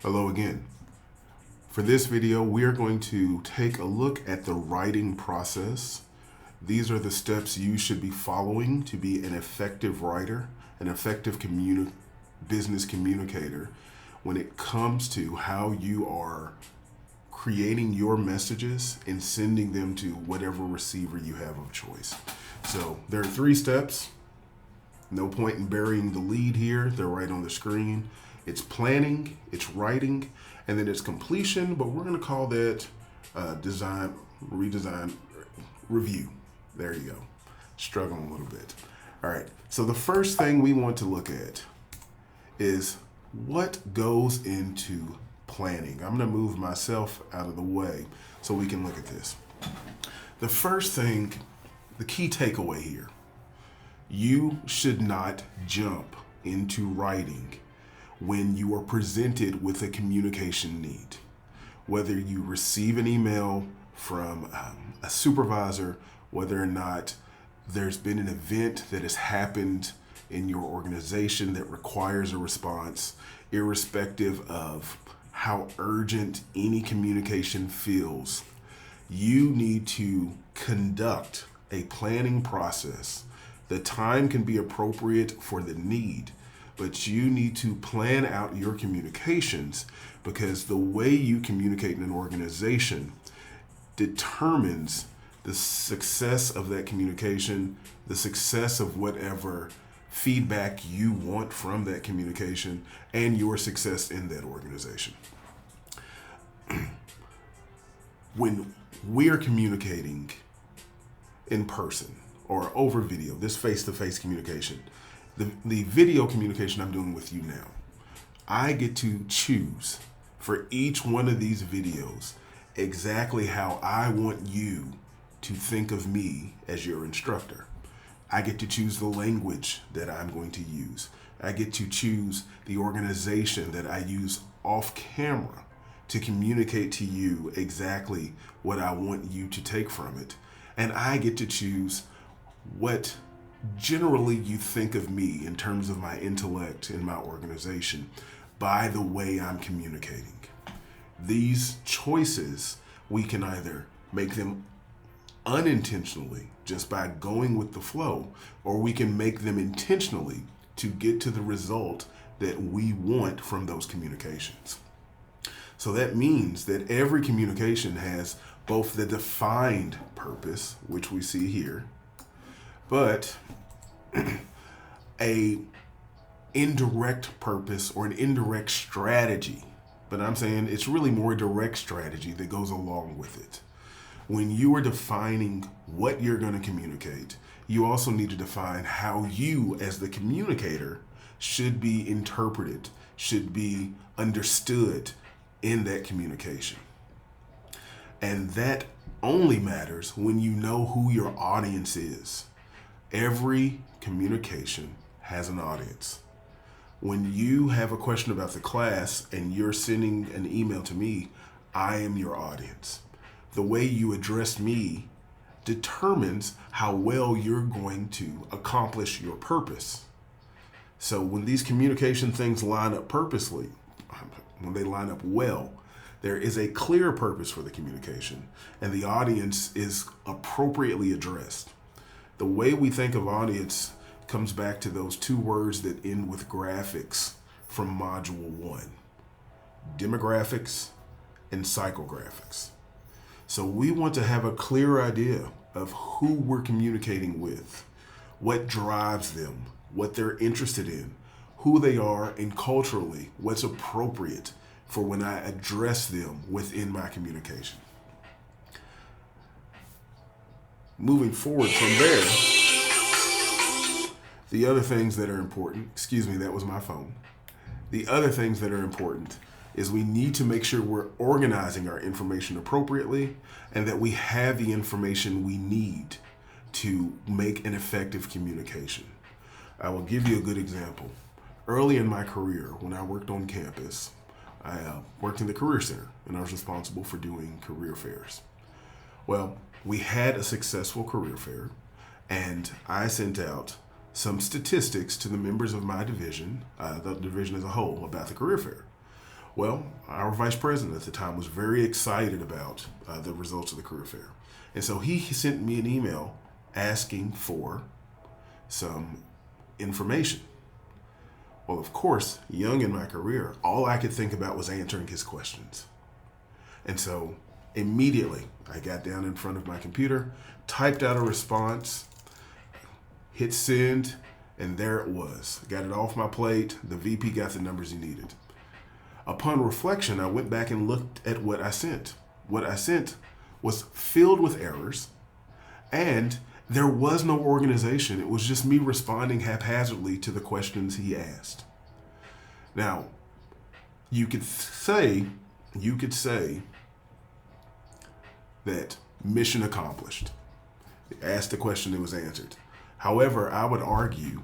Hello again. For this video, we are going to take a look at the writing process. These are the steps you should be following to be an effective writer, an effective business communicator when it comes to how you are creating your messages and sending them to whatever receiver you have of choice. So there are 3 steps. No point in burying the lead here. They're right on the screen. It's planning, it's writing, and then it's completion, but we're going to call that design, redesign, review. There you go. Struggling a little bit. All right. So the first thing we want to look at is what goes into planning. I'm going to move myself out of the way so we can look at this. The first thing, the key takeaway here, you should not jump into writing when you are presented with a communication need. Whether you receive an email from a supervisor, whether or not there's been an event that has happened in your organization that requires a response, irrespective of how urgent any communication feels, you need to conduct a planning process. The time can be appropriate for the need, but you need to plan out your communications, because the way you communicate in an organization determines the success of that communication, the success of whatever feedback you want from that communication, and your success in that organization. When we're communicating in person or over video, this face-to-face communication, the video communication I'm doing with you now, I get to choose for each one of these videos exactly how I want you to think of me as your instructor. I get to choose the language that I'm going to use. I get to choose the organization that I use off camera to communicate to you exactly what I want you to take from it. And I get to choose what generally you think of me in terms of my intellect in my organization by the way I'm communicating. These choices, we can either make them unintentionally just by going with the flow, or we can make them intentionally to get to the result that we want from those communications. So that means that every communication has both the defined purpose, which we see here, but a indirect purpose or an indirect strategy. But I'm saying it's really more direct strategy that goes along with it. When you are defining what you're going to communicate, you also need to define how you as the communicator should be interpreted, should be understood in that communication. And that only matters when you know who your audience is. Every communication has an audience. When you have a question about the class and you're sending an email to me, I am your audience. The way you address me determines how well you're going to accomplish your purpose. So when these communication things line up purposely, when they line up well, there is a clear purpose for the communication and the audience is appropriately addressed. The way we think of audience comes back to those 2 words that end with graphics from module 1, demographics and psychographics. So we want to have a clear idea of who we're communicating with, what drives them, what they're interested in, who they are, and culturally, what's appropriate for when I address them within my communication. Moving forward from there, the other things that are important, excuse me, that was my phone. The other things that are important is we need to make sure we're organizing our information appropriately and that we have the information we need to make an effective communication. I will give you a good example. Early in my career, when I worked on campus, I worked in the Career Center and I was responsible for doing career fairs. Well, we had a successful career fair and I sent out some statistics to the members of my division, the division as a whole, about the career fair. Well, our vice president at the time was very excited about the results of the career fair. And so he sent me an email asking for some information. Well, of course, young in my career, all I could think about was answering his questions. And so immediately I got down in front of my computer, typed out a response, hit send, and there it was. Got it off my plate. The VP got the numbers he needed. Upon reflection, I went back and looked at what I sent. What I sent was filled with errors, and there was no organization. It was just me responding haphazardly to the questions he asked. Now, you could say that mission accomplished. Asked the question, it was answered. However, I would argue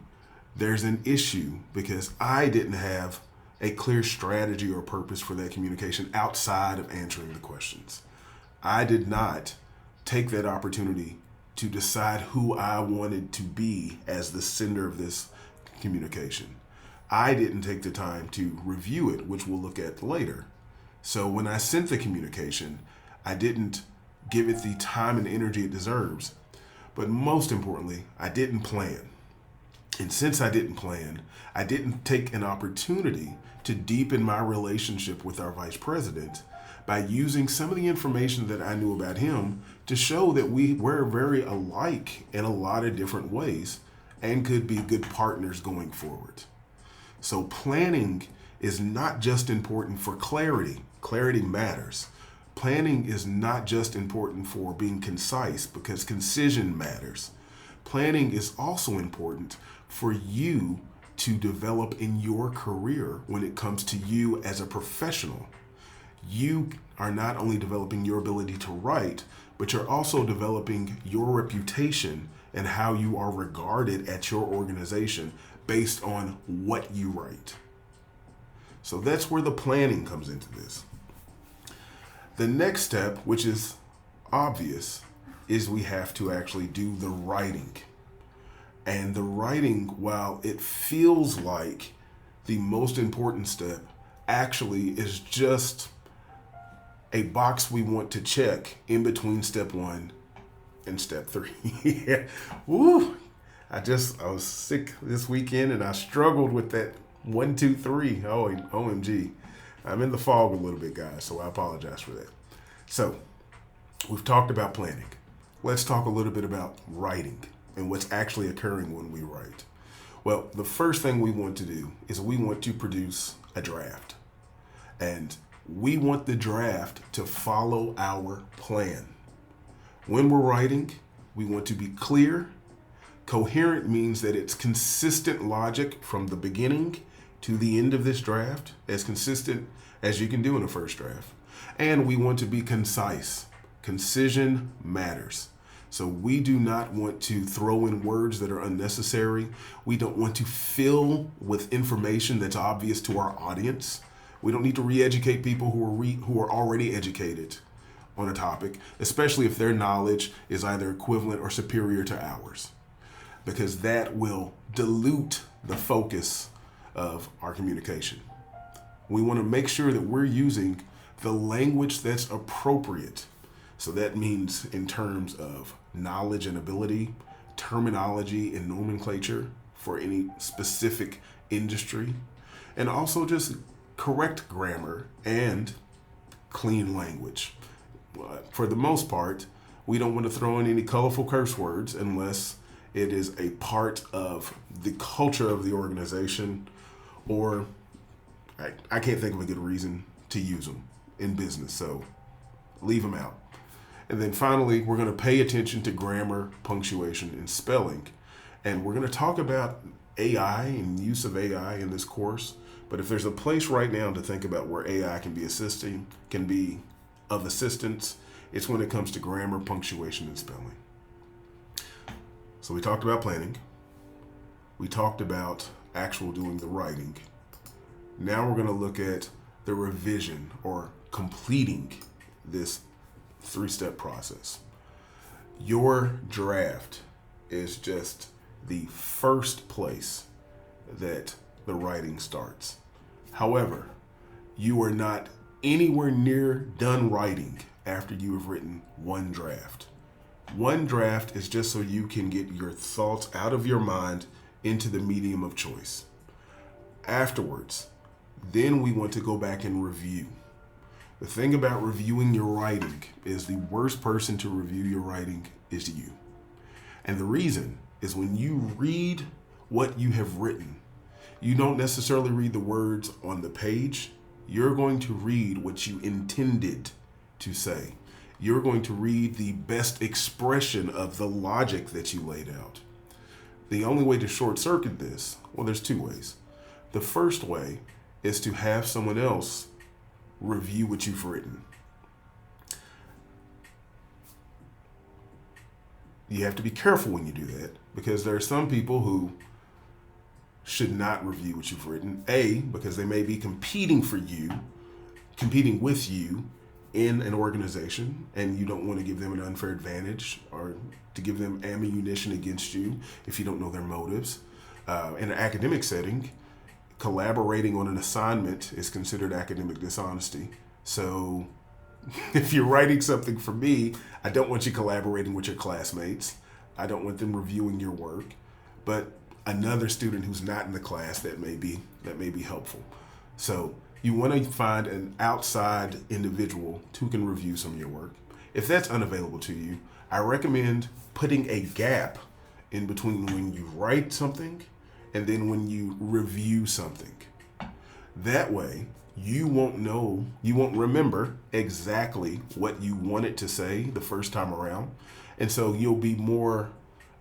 there's an issue because I didn't have a clear strategy or purpose for that communication outside of answering the questions. I did not take that opportunity to decide who I wanted to be as the sender of this communication. I didn't take the time to review it, which we'll look at later. So when I sent the communication, I didn't give it the time and energy it deserves. But most importantly, I didn't plan. And since I didn't plan, I didn't take an opportunity to deepen my relationship with our vice president by using some of the information that I knew about him to show that we were very alike in a lot of different ways and could be good partners going forward. So planning is not just important for clarity. Clarity matters. Planning is not just important for being concise because concision matters. Planning is also important for you to develop in your career when it comes to you as a professional. You are not only developing your ability to write, but you're also developing your reputation and how you are regarded at your organization based on what you write. So that's where the planning comes into this. The next step, which is obvious, is we have to actually do the writing. And the writing, while it feels like the most important step, actually is just a box we want to check in between step 1 and step 3. Woo! I was sick this weekend and I struggled with that 1, 2, 3. Oh, OMG. I'm in the fog a little bit, guys, so I apologize for that. So, we've talked about planning. Let's talk a little bit about writing and what's actually occurring when we write. Well, the first thing we want to do is we want to produce a draft. And we want the draft to follow our plan. When we're writing, we want to be clear. Coherent means that it's consistent logic from the beginning to the end of this draft, as consistent as you can do in a first draft. And we want to be concise. Concision matters. So we do not want to throw in words that are unnecessary. We don't want to fill with information that's obvious to our audience. We don't need to re-educate people who are already educated on a topic, especially if their knowledge is either equivalent or superior to ours, because that will dilute the focus of our communication. We want to make sure that we're using the language that's appropriate. So that means in terms of knowledge and ability, terminology and nomenclature for any specific industry, and also just correct grammar and clean language. But for the most part, we don't want to throw in any colorful curse words unless it is a part of the culture of the organization, or I can't think of a good reason to use them in business, so leave them out. And then finally, we're going to pay attention to grammar, punctuation, and spelling. And we're going to talk about AI and use of AI in this course. But if there's a place right now to think about where AI can be of assistance, it's when it comes to grammar, punctuation, and spelling. So we talked about planning. We talked about actual doing the writing. Now we're going to look at the revision or completing this 3-step process. Your draft is just the first place that the writing starts. However, you are not anywhere near done writing after you have written one draft. One draft is just so you can get your thoughts out of your mind into the medium of choice. Afterwards, then we want to go back and review. The thing about reviewing your writing is the worst person to review your writing is you. And the reason is when you read what you have written, you don't necessarily read the words on the page. You're going to read what you intended to say. You're going to read the best expression of the logic that you laid out. The only way to short circuit this, well, there's two ways. The first way is to have someone else review what you've written. You have to be careful when you do that because there are some people who should not review what you've written. A, because they may be competing with you in an organization, and you don't want to give them an unfair advantage or to give them ammunition against you if you don't know their motives. In an academic setting, collaborating on an assignment is considered academic dishonesty. So if you're writing something for me, I don't want you collaborating with your classmates. I don't want them reviewing your work. But another student who's not in the class, that may be helpful. So you want to find an outside individual who can review some of your work. If that's unavailable to you, I recommend putting a gap in between when you write something and then when you review something. That way, you won't remember exactly what you wanted to say the first time around. And so you'll be more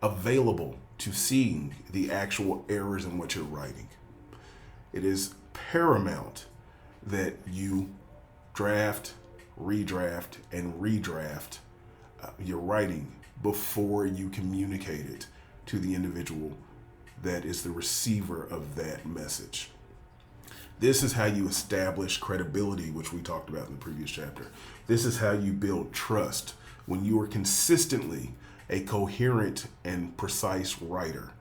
available to seeing the actual errors in what you're writing. It is paramount that you draft, redraft, and redraft your writing before you communicate it to the individual that is the receiver of that message. This is how you establish credibility, which we talked about in the previous chapter. This is how you build trust. When you are consistently a coherent and precise writer,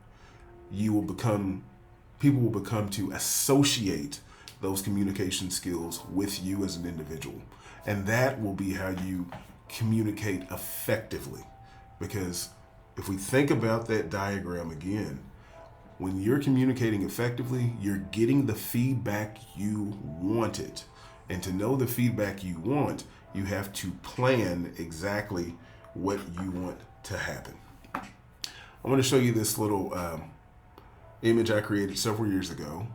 people will become to associate those communication skills with you as an individual. And that will be how you communicate effectively. Because if we think about that diagram again, when you're communicating effectively, you're getting the feedback you wanted. And to know the feedback you want, you have to plan exactly what you want to happen. I want to show you this little image I created several years ago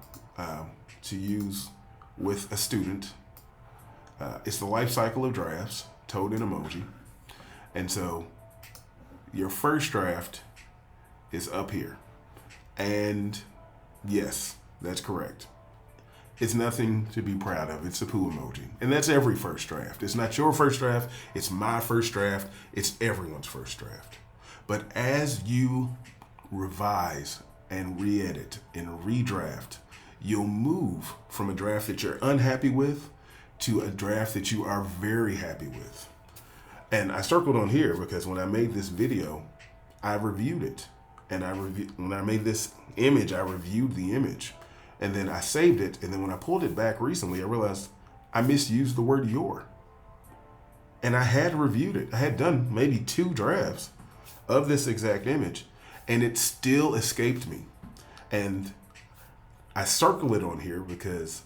to use with a student. It's the life cycle of drafts, told in emoji. And so your first draft is up here. And yes, that's correct. It's nothing to be proud of. It's a poo emoji. And that's every first draft. It's not your first draft. It's my first draft. It's everyone's first draft. But as you revise and re-edit and redraft, you'll move from a draft that you're unhappy with to a draft that you are very happy with. And I circled on here because when I made this video, I reviewed it. And when I made this image, I reviewed the image. And then I saved it. And then when I pulled it back recently, I realized I misused the word your. And I had reviewed it. I had done maybe 2 drafts of this exact image. And it still escaped me. And I circle it on here because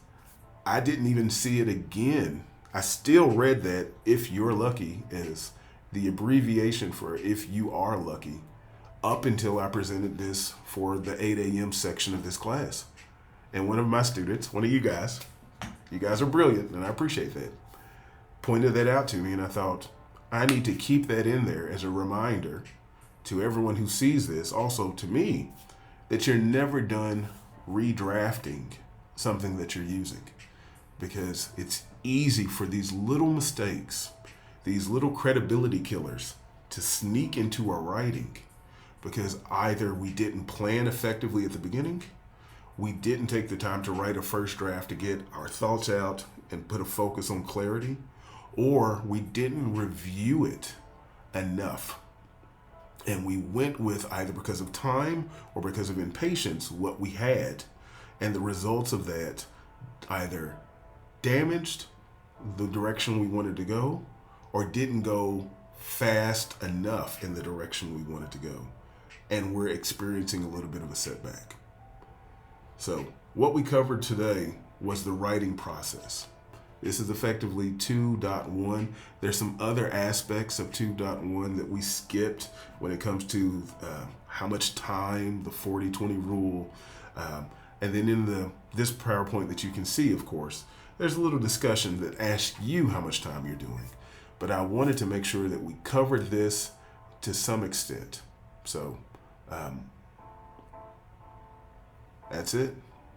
I didn't even see it again. I still read that if you're lucky is the abbreviation for if you are lucky, up until I presented this for the 8 a.m. section of this class. And one of my students, one of you guys are brilliant, and I appreciate that, pointed that out to me, and I thought, I need to keep that in there as a reminder to everyone who sees this, also to me, that you're never done redrafting something that you're using. Because it's easy for these little mistakes, these little credibility killers, to sneak into our writing. Because either we didn't plan effectively at the beginning, we didn't take the time to write a first draft to get our thoughts out and put a focus on clarity, or we didn't review it enough. And we went with, either because of time or because of impatience, what we had. And the results of that either damaged the direction we wanted to go, or didn't go fast enough in the direction we wanted to go, and we're experiencing a little bit of a setback. So what we covered today was the writing process. This is effectively 2.1. There's some other aspects of 2.1 that we skipped when it comes to how much time, the 40-20 rule. And then in this PowerPoint that you can see, of course, there's a little discussion that asks you how much time you're doing. But I wanted to make sure that we covered this to some extent. So that's it.